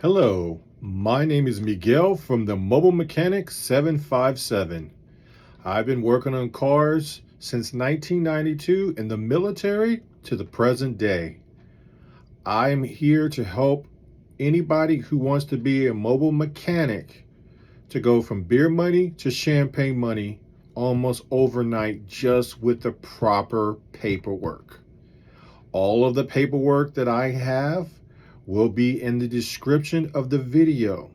Hello, my name is Miguel from the Mobile Mechanic 757. I've been working on cars since 1992 in the military to the present day. I am here to help anybody who wants to be a mobile mechanic to go from beer money to champagne money almost overnight just with the proper paperwork. All of the paperwork that I have will be in the description of the video.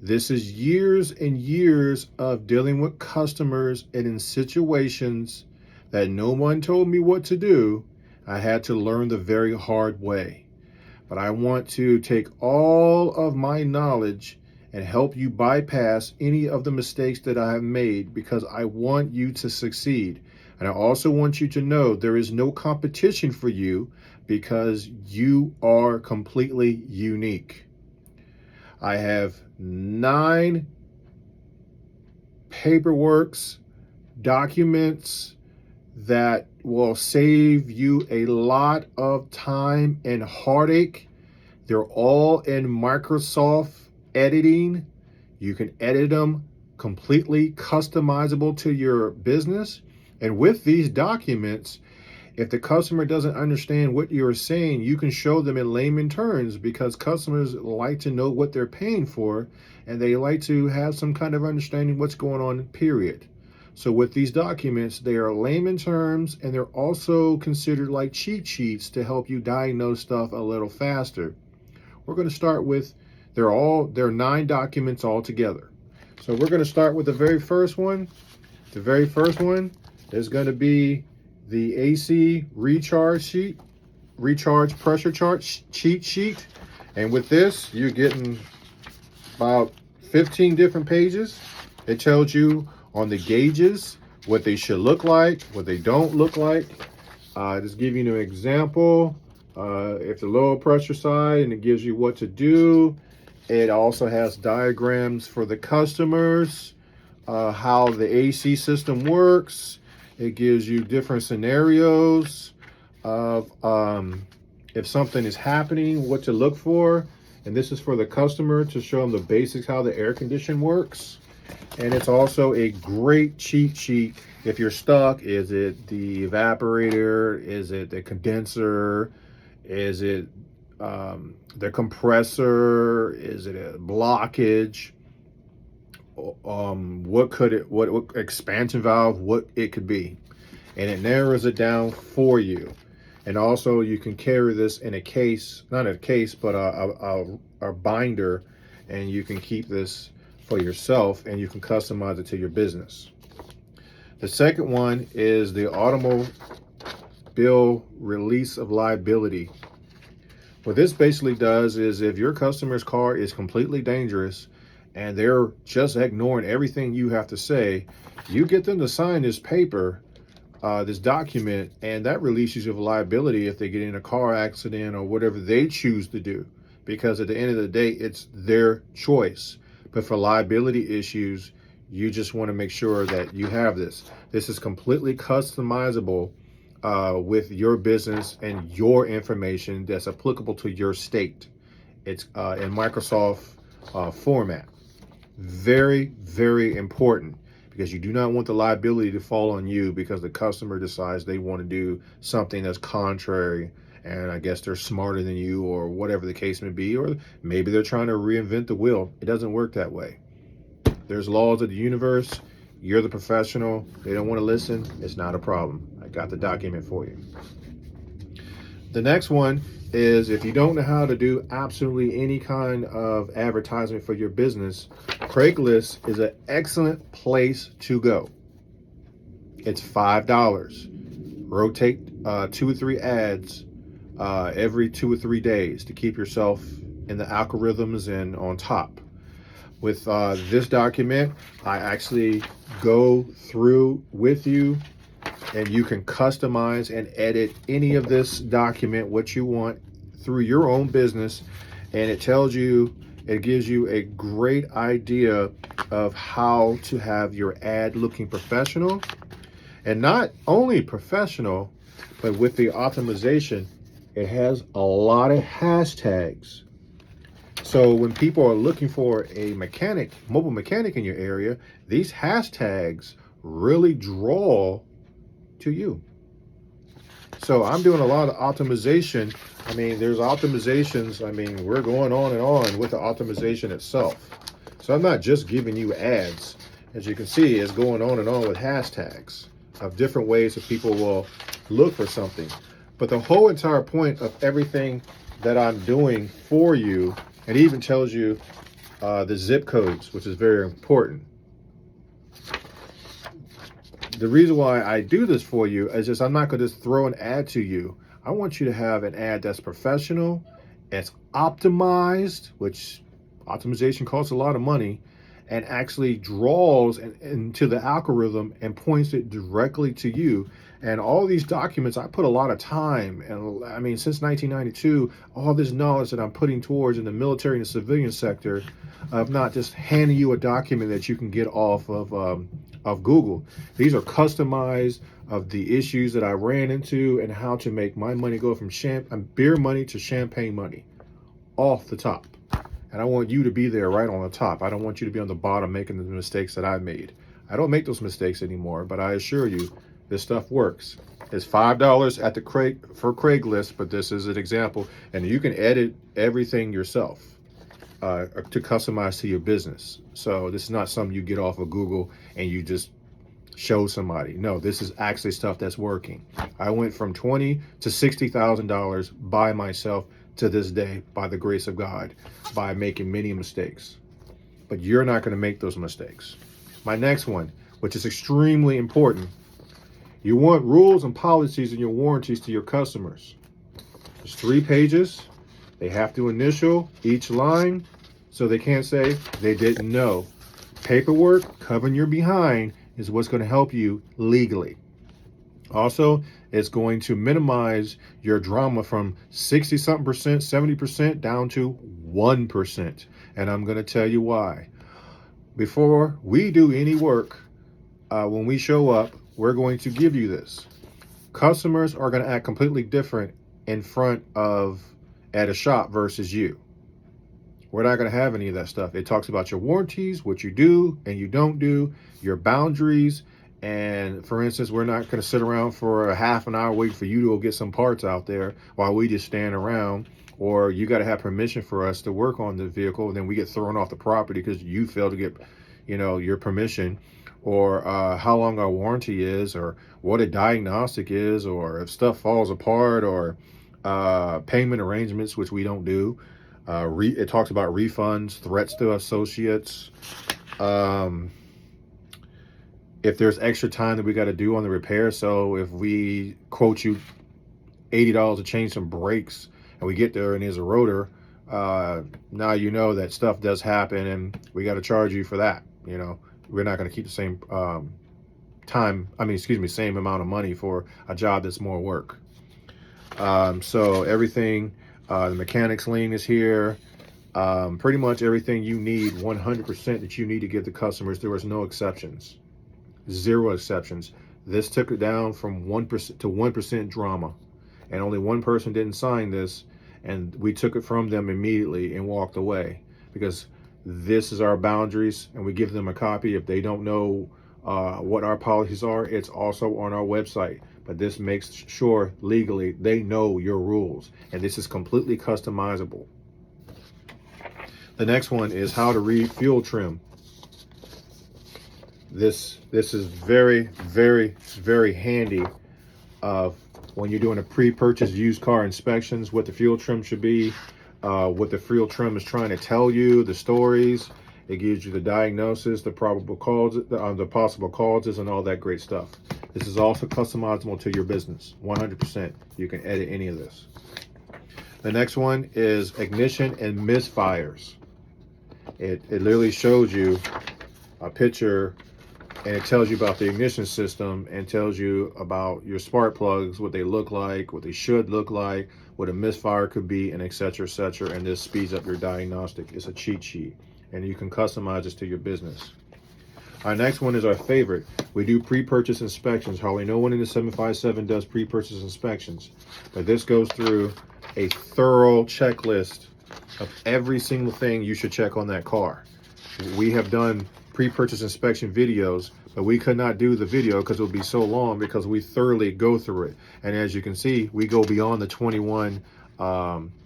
This is years and years of dealing with customers and in situations that no one told me what to do. I had to learn the very hard way. But I want to take all of my knowledge and help you bypass any of the mistakes that I have made because I want you to succeed. And I also want you to know there is no competition for you because you are completely unique. I have 9 paperworks, documents that will save you a lot of time and heartache. They're all in Microsoft editing. You can edit them completely customizable to your business. And with these documents, if the customer doesn't understand what you're saying, you can show them in layman terms because customers like to know what they're paying for and they like to have some kind of understanding what's going on, period. So with these documents, they are layman terms and they're also considered like cheat sheets to help you diagnose stuff a little faster. We're going to start with, there are 9 documents all together. So we're going to start with the very first one. The very first one is going to be the AC recharge pressure chart cheat sheet. And with this, you're getting about 15 different pages. It tells you on the gauges what they should look like, what they don't look like. Just give you an example. If the lower pressure side, and it gives you what to do. It also has diagrams for the customers, how the AC system works. It gives you different scenarios of if something is happening, what to look for. And this is for the customer to show them the basics, how the air condition works. And it's also a great cheat sheet if you're stuck. Is it the evaporator? Is it the condenser? Is it the compressor? Is it a blockage? What expansion valve, what it could be, and it narrows it down for you. And also you can carry this in a case, not a case, but a binder, and you can keep this for yourself and you can customize it to your business. The second one is the automobile release of liability. What this basically does is if your customer's car is completely dangerous and they're just ignoring everything you have to say, you get them to sign this paper, this document, and that releases you of liability if they get in a car accident or whatever they choose to do. Because at the end of the day, it's their choice. But for liability issues, you just want to make sure that you have this. This is completely customizable with your business and your information that's applicable to your state. It's in Microsoft format. Very, very important because you do not want the liability to fall on you because the customer decides they want to do something that's contrary, and I guess they're smarter than you or whatever the case may be, or maybe they're trying to reinvent the wheel. It doesn't work that way. There's laws of the universe. You're the professional. They don't want to listen. It's not a problem. I got the document for you. The next one is if you don't know how to do absolutely any kind of advertisement for your business, Craigslist is an excellent place to go. It's $5. Rotate 2 or 3 ads every 2 or 3 days to keep yourself in the algorithms and on top. With this document, I actually go through with you and you can customize and edit any of this document what you want through your own business, and it tells you, it gives you a great idea of how to have your ad looking professional, and not only professional, but with the optimization, it has a lot of hashtags. So when people are looking for a mechanic, mobile mechanic in your area, these hashtags really draw to you. So I'm doing a lot of optimization. I mean, there's optimizations. I mean, we're going on and on with the optimization itself. So I'm not just giving you ads. As you can see, it's going on and on with hashtags of different ways that people will look for something. But the whole entire point of everything that I'm doing for you, it even tells you the zip codes, which is very important. The reason why I do this for you is just I'm not going to just throw an ad to you. I want you to have an ad that's professional, it's optimized, which optimization costs a lot of money, and actually draws into the algorithm and points it directly to you. And all these documents, I put a lot of time, and I mean, since 1992, all this knowledge that I'm putting towards in the military and the civilian sector, of not just handing you a document that you can get off of Google. These are customized of the issues that I ran into and how to make my money go from beer money to champagne money off the top. And I want you to be there right on the top. I don't want you to be on the bottom making the mistakes that I made. I don't make those mistakes anymore, but I assure you, this stuff works. It's $5 at the for Craigslist, but this is an example. And you can edit everything yourself to customize to your business. So this is not something you get off of Google and you just show somebody. No, this is actually stuff that's working. I went from $20,000 to $60,000 by myself to this day, by the grace of God, by making many mistakes. But you're not going to make those mistakes. My next one, which is extremely important, you want rules and policies in your warranties to your customers. There's 3 pages. They have to initial each line so they can't say they didn't know. Paperwork covering your behind is what's going to help you legally. Also, it's going to minimize your drama from 60-something percent, 70% down to 1%. And I'm going to tell you why. Before we do any work, when we show up, we're going to give you this. Customers are going to act completely different in front of at a shop versus you. We're not going to have any of that stuff. It talks about your warranties, what you do and you don't do, your boundaries. And for instance, we're not going to sit around for a half an hour waiting for you to go get some parts out there while we just stand around. Or you got to have permission for us to work on the vehicle, and then we get thrown off the property because you failed to get, your permission, or how long our warranty is, or what a diagnostic is, or if stuff falls apart, or payment arrangements, which we don't do. It talks about refunds, threats to associates. If there's extra time that we got to do on the repair, so if we quote you $80 to change some brakes and we get there and there's a rotor, now you know that stuff does happen and we got to charge you for that. We're not going to keep the same same amount of money for a job that's more work. So everything, the mechanics lien is here. Pretty much everything you need, 100% that you need to give the customers. There was no exceptions. 0 exceptions. This took it down from 1% to 1% drama, and only one person didn't sign this, and we took it from them immediately and walked away, because this is our boundaries, and we give them a copy. If they don't know what our policies are, it's also on our website, but this makes sure legally they know your rules, and this is completely customizable. The next one is how to read fuel trim. This is very, very, very handy when you're doing a pre-purchase used car inspections, what the fuel trim should be, what the fuel trim is trying to tell you, the stories. It gives you the diagnosis, the probable causes, the possible causes, and all that great stuff. This is also customizable to your business, 100%. You can edit any of this. The next one is ignition and misfires. It literally shows you a picture, and it tells you about the ignition system and tells you about your spark plugs, what they look like, what they should look like, what a misfire could be, and et cetera, and this speeds up your diagnostic. It's a cheat sheet, and you can customize this to your business. Our next one is our favorite. We do pre-purchase inspections. Hardly no one in the 757 does pre-purchase inspections, but this goes through a thorough checklist of every single thing you should check on that car. We have done pre-purchase inspection videos, but we could not do the video because it would be so long, because we thoroughly go through it. And as you can see, we go beyond the 21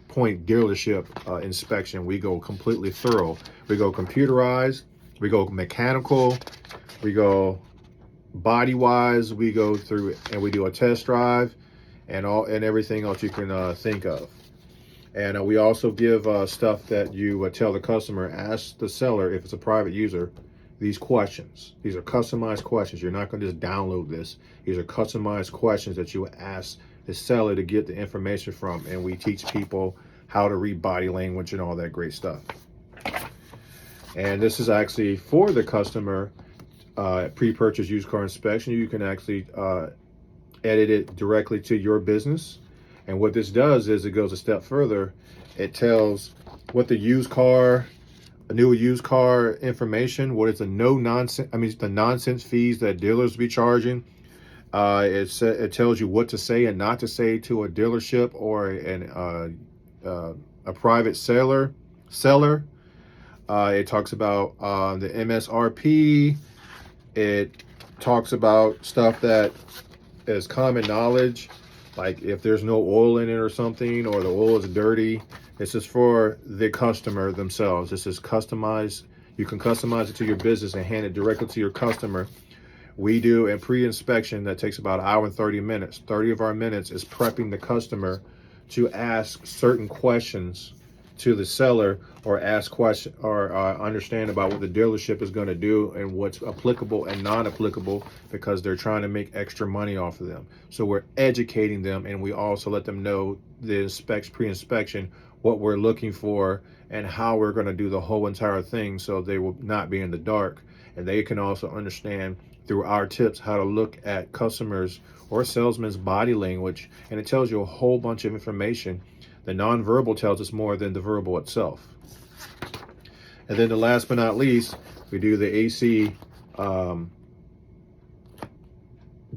point dealership inspection. We go completely thorough. We go computerized, we go mechanical, we go body wise, we go through and we do a test drive and everything else you can think of. And we also give stuff that you tell the customer, ask the seller, if it's a private user, these questions. These are customized questions. You're not going to just download this. These are customized questions that you ask the seller to get the information from. And we teach people how to read body language and all that great stuff. And this is actually for the customer pre-purchase used car inspection. You can actually edit it directly to your business. And what this does is it goes a step further. It tells what the used car, new used car information, what is the the nonsense fees that dealers be charging. It tells you what to say and not to say to a dealership or a private seller. It talks about the MSRP. It talks about stuff that is common knowledge, like if there's no oil in it or something, or the oil is dirty. This is for the customer themselves. This is customized. You can customize it to your business and hand it directly to your customer. We do a pre-inspection that takes about an hour and 30 minutes. 30 of our minutes is prepping the customer to ask certain questions to the seller, or ask questions or understand about what the dealership is going to do and what's applicable and non-applicable, because they're trying to make extra money off of them. So we're educating them, and we also let them know the pre-inspection, what we're looking for and how we're going to do the whole entire thing, so they will not be in the dark. And they can also understand through our tips how to look at customers or salesmen's body language, and it tells you a whole bunch of information. The nonverbal tells us more than the verbal itself. And then the last but not least, we do the AC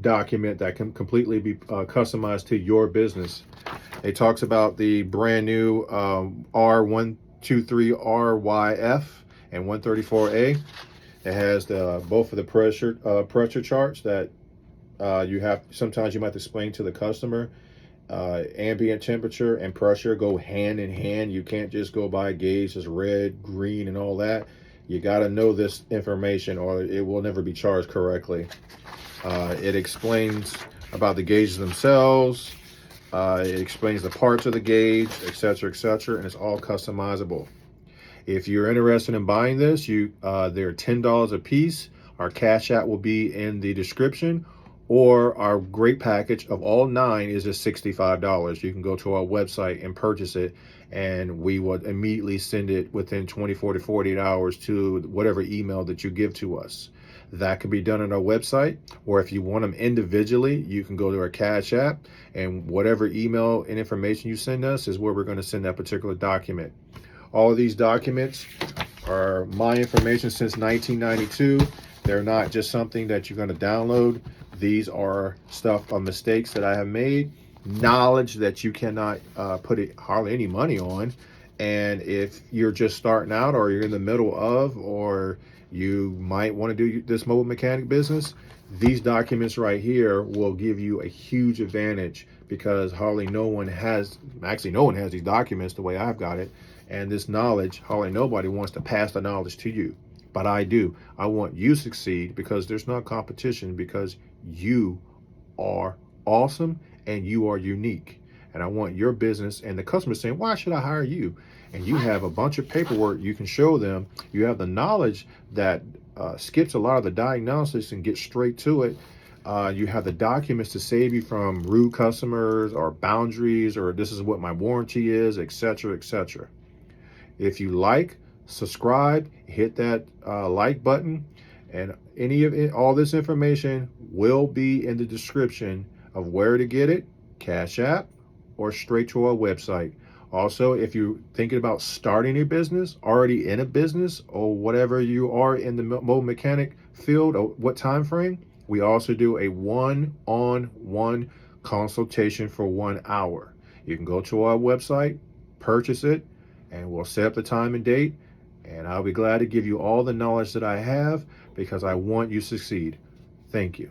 document that can completely be customized to your business. It talks about the brand new R123RYF and 134A. It has both of the pressure charts that sometimes you might explain to the customer. Ambient temperature and pressure go hand in hand. You can't just go by gauge as red, green, and all that. You got to know this information, or it will never be charged correctly. It explains about the gauges themselves. It explains the parts of the gauge, etc., etc., and it's all customizable. If you're interested in buying this, they're $10 a piece. Our Cash App will be in the description, or our great package of all 9 is just $65. You can go to our website and purchase it, and we will immediately send it within 24 to 48 hours to whatever email that you give to us. That can be done on our website, or if you want them individually, you can go to our Cash App, and whatever email and information you send us is where we're going to send that particular document. All of these documents are my information since 1992. They're not just something that you're going to download. These are mistakes that I have made, knowledge that you cannot put hardly any money on. And if you're just starting out, or you're in the middle of, or you might want to do this mobile mechanic business, these documents right here will give you a huge advantage, because no one has these documents the way I've got it. And this knowledge, hardly nobody wants to pass the knowledge to you. But I do. I want you to succeed, because there's no competition, because you are awesome and you are unique. And I want your business and the customer saying, why should I hire you? And you have a bunch of paperwork you can show them. You have the knowledge that skips a lot of the diagnosis and gets straight to it. You have the documents to save you from rude customers or boundaries, or this is what my warranty is, etc., etc. If you like, subscribe, hit that like button, and all this information will be in the description of where to get it, Cash App, or straight to our website. Also, if you're thinking about starting a business, already in a business, or whatever you are in the mobile mechanic field, or what time frame, we also do a one-on-one consultation for 1 hour. You can go to our website, purchase it, and we'll set up the time and date, and I'll be glad to give you all the knowledge that I have because I want you to succeed. Thank you.